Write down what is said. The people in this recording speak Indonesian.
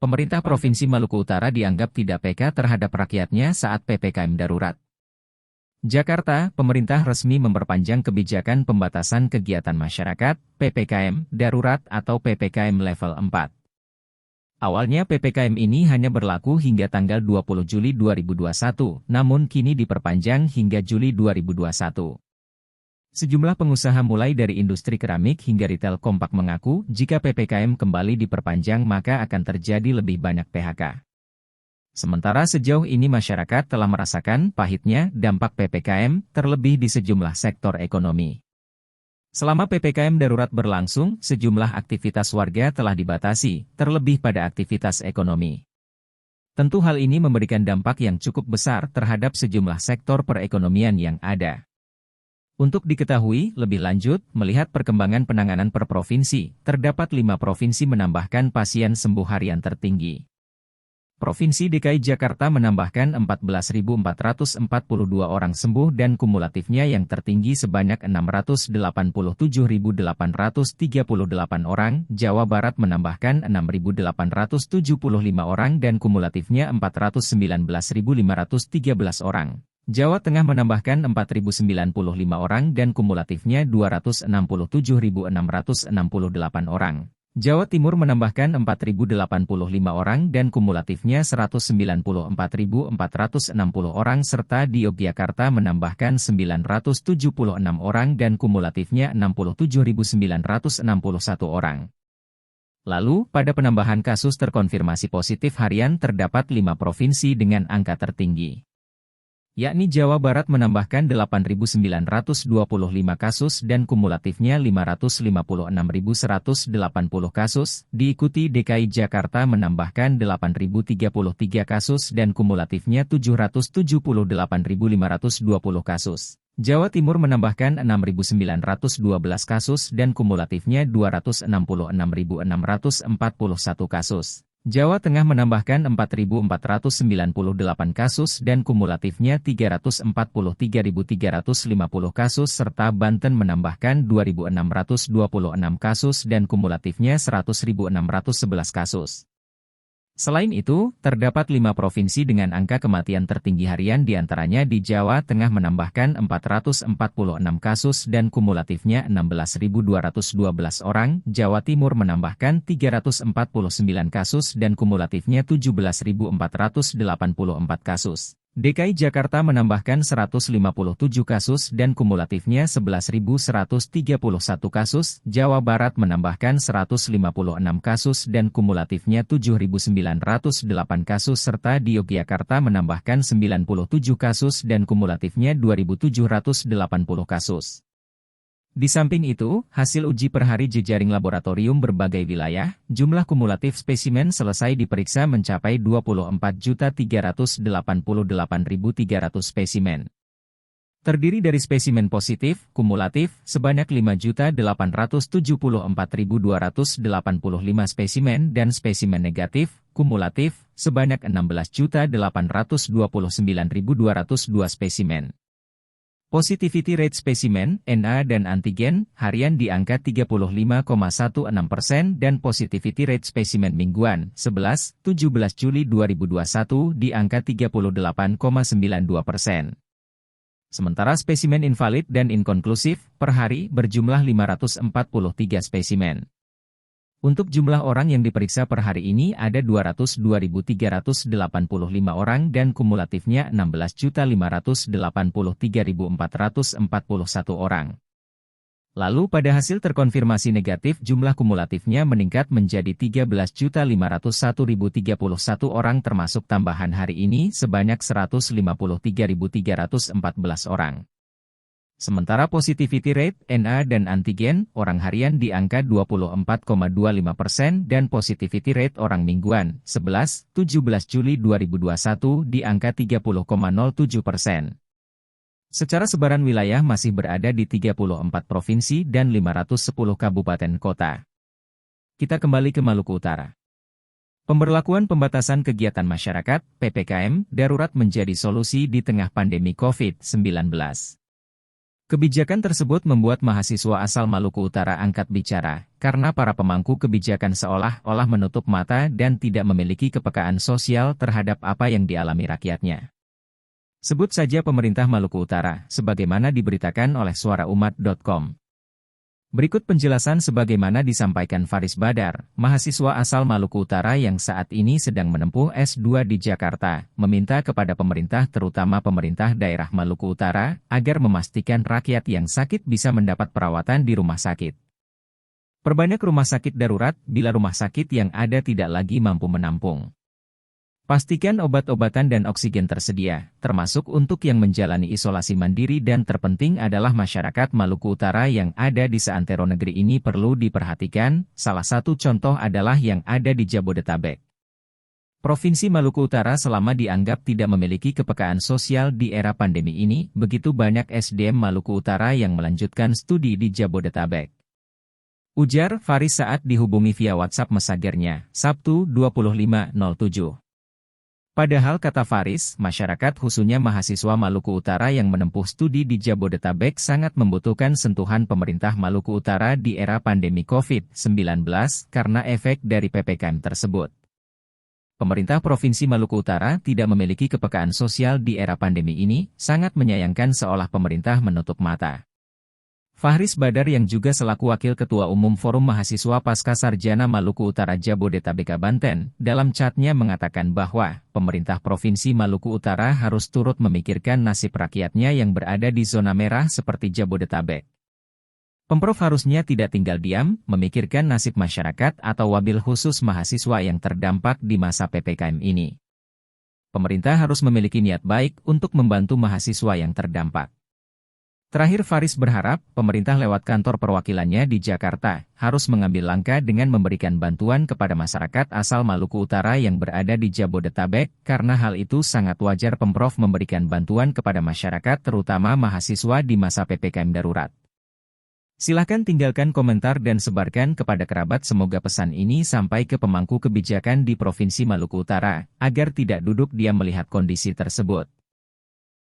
Pemerintah Provinsi Maluku Utara dianggap tidak peka terhadap rakyatnya saat PPKM darurat. Jakarta, pemerintah resmi memperpanjang kebijakan pembatasan kegiatan masyarakat, PPKM, darurat atau PPKM level 4. Awalnya PPKM ini hanya berlaku hingga tanggal 20 Juli 2021, namun kini diperpanjang hingga Juli 2021. Sejumlah pengusaha mulai dari industri keramik hingga retail kompak mengaku jika PPKM kembali diperpanjang maka akan terjadi lebih banyak PHK. Sementara sejauh ini masyarakat telah merasakan pahitnya dampak PPKM terlebih di sejumlah sektor ekonomi. Selama PPKM darurat berlangsung, sejumlah aktivitas warga telah dibatasi, terlebih pada aktivitas ekonomi. Tentu hal ini memberikan dampak yang cukup besar terhadap sejumlah sektor perekonomian yang ada. Untuk diketahui lebih lanjut, melihat perkembangan penanganan per provinsi, terdapat 5 provinsi menambahkan pasien sembuh harian tertinggi. Provinsi DKI Jakarta menambahkan 14.442 orang sembuh dan kumulatifnya yang tertinggi sebanyak 687.838 orang, Jawa Barat menambahkan 6.875 orang dan kumulatifnya 419.513 orang. Jawa Tengah menambahkan 4.095 orang dan kumulatifnya 267.668 orang. Jawa Timur menambahkan 4.085 orang dan kumulatifnya 194.460 orang serta di Yogyakarta menambahkan 976 orang dan kumulatifnya 67.961 orang. Lalu, pada penambahan kasus terkonfirmasi positif harian terdapat 5 provinsi dengan angka tertinggi, yakni Jawa Barat menambahkan 8.925 kasus dan kumulatifnya 556.180 kasus, diikuti DKI Jakarta menambahkan 8.033 kasus dan kumulatifnya 778.520 kasus. Jawa Timur menambahkan 6.912 kasus dan kumulatifnya 266.641 kasus. Jawa Tengah menambahkan 4.498 kasus dan kumulatifnya 343.350 kasus serta Banten menambahkan 2.626 kasus dan kumulatifnya 100.611 kasus. Selain itu, terdapat 5 provinsi dengan angka kematian tertinggi harian diantaranya di Jawa Tengah menambahkan 446 kasus dan kumulatifnya 16.212 orang, Jawa Timur menambahkan 349 kasus dan kumulatifnya 17.484 kasus. DKI Jakarta menambahkan 157 kasus dan kumulatifnya 11.131 kasus, Jawa Barat menambahkan 156 kasus dan kumulatifnya 7.908 kasus serta di Yogyakarta menambahkan 97 kasus dan kumulatifnya 2.780 kasus. Di samping itu, hasil uji per hari jejaring laboratorium berbagai wilayah, jumlah kumulatif spesimen selesai diperiksa mencapai 24.388.300 spesimen. Terdiri dari spesimen positif, kumulatif, sebanyak 5.874.285 spesimen dan spesimen negatif, kumulatif, sebanyak 16.829.202 spesimen. Positivity rate spesimen, NA dan antigen, harian di angka 35,16% dan positivity rate spesimen mingguan, 11-17 Juli 2021 di angka 38,92%. Sementara spesimen invalid dan inkonklusif, per hari berjumlah 543 spesimen. Untuk jumlah orang yang diperiksa per hari ini ada 202.385 orang dan kumulatifnya 16.583.441 orang. Lalu pada hasil terkonfirmasi negatif jumlah kumulatifnya meningkat menjadi 13.501.031 orang termasuk tambahan hari ini sebanyak 153.314 orang. Sementara positivity rate, NA dan antigen, orang harian di angka 24,25% dan positivity rate orang mingguan, 11-17 Juli 2021 di angka 30,07%. Secara sebaran wilayah masih berada di 34 provinsi dan 510 kabupaten kota. Kita kembali ke Maluku Utara. Pemberlakuan pembatasan kegiatan masyarakat, PPKM, darurat menjadi solusi di tengah pandemi COVID-19. Kebijakan tersebut membuat mahasiswa asal Maluku Utara angkat bicara, karena para pemangku kebijakan seolah-olah menutup mata dan tidak memiliki kepekaan sosial terhadap apa yang dialami rakyatnya. Sebut saja pemerintah Maluku Utara, sebagaimana diberitakan oleh suaraumat.com. Berikut penjelasan sebagaimana disampaikan Faris Badar, mahasiswa asal Maluku Utara yang saat ini sedang menempuh S2 di Jakarta, meminta kepada pemerintah terutama pemerintah daerah Maluku Utara, agar memastikan rakyat yang sakit bisa mendapat perawatan di rumah sakit. Perbanyak rumah sakit darurat bila rumah sakit yang ada tidak lagi mampu menampung. Pastikan obat-obatan dan oksigen tersedia, termasuk untuk yang menjalani isolasi mandiri dan terpenting adalah masyarakat Maluku Utara yang ada di seantero negeri ini perlu diperhatikan, salah satu contoh adalah yang ada di Jabodetabek. Provinsi Maluku Utara selama dianggap tidak memiliki kepekaan sosial di era pandemi ini, begitu banyak SDM Maluku Utara yang melanjutkan studi di Jabodetabek. Ujar Faris saat dihubungi via WhatsApp Messengernya, Sabtu 25.07. Padahal kata Faris, masyarakat khususnya mahasiswa Maluku Utara yang menempuh studi di Jabodetabek sangat membutuhkan sentuhan pemerintah Maluku Utara di era pandemi COVID-19 karena efek dari PPKM tersebut. Pemerintah Provinsi Maluku Utara tidak memiliki kepekaan sosial di era pandemi ini, sangat menyayangkan seolah pemerintah menutup mata. Faris Badar yang juga selaku Wakil Ketua Umum Forum Mahasiswa Pasca Sarjana Maluku Utara Jabodetabek Banten, dalam chatnya mengatakan bahwa pemerintah Provinsi Maluku Utara harus turut memikirkan nasib rakyatnya yang berada di zona merah seperti Jabodetabek. Pemprov harusnya tidak tinggal diam, memikirkan nasib masyarakat atau wabil khusus mahasiswa yang terdampak di masa PPKM ini. Pemerintah harus memiliki niat baik untuk membantu mahasiswa yang terdampak. Terakhir Faris berharap, pemerintah lewat kantor perwakilannya di Jakarta, harus mengambil langkah dengan memberikan bantuan kepada masyarakat asal Maluku Utara yang berada di Jabodetabek, karena hal itu sangat wajar Pemprov memberikan bantuan kepada masyarakat terutama mahasiswa di masa PPKM darurat. Silahkan tinggalkan komentar dan sebarkan kepada kerabat semoga pesan ini sampai ke pemangku kebijakan di Provinsi Maluku Utara, agar tidak duduk diam melihat kondisi tersebut.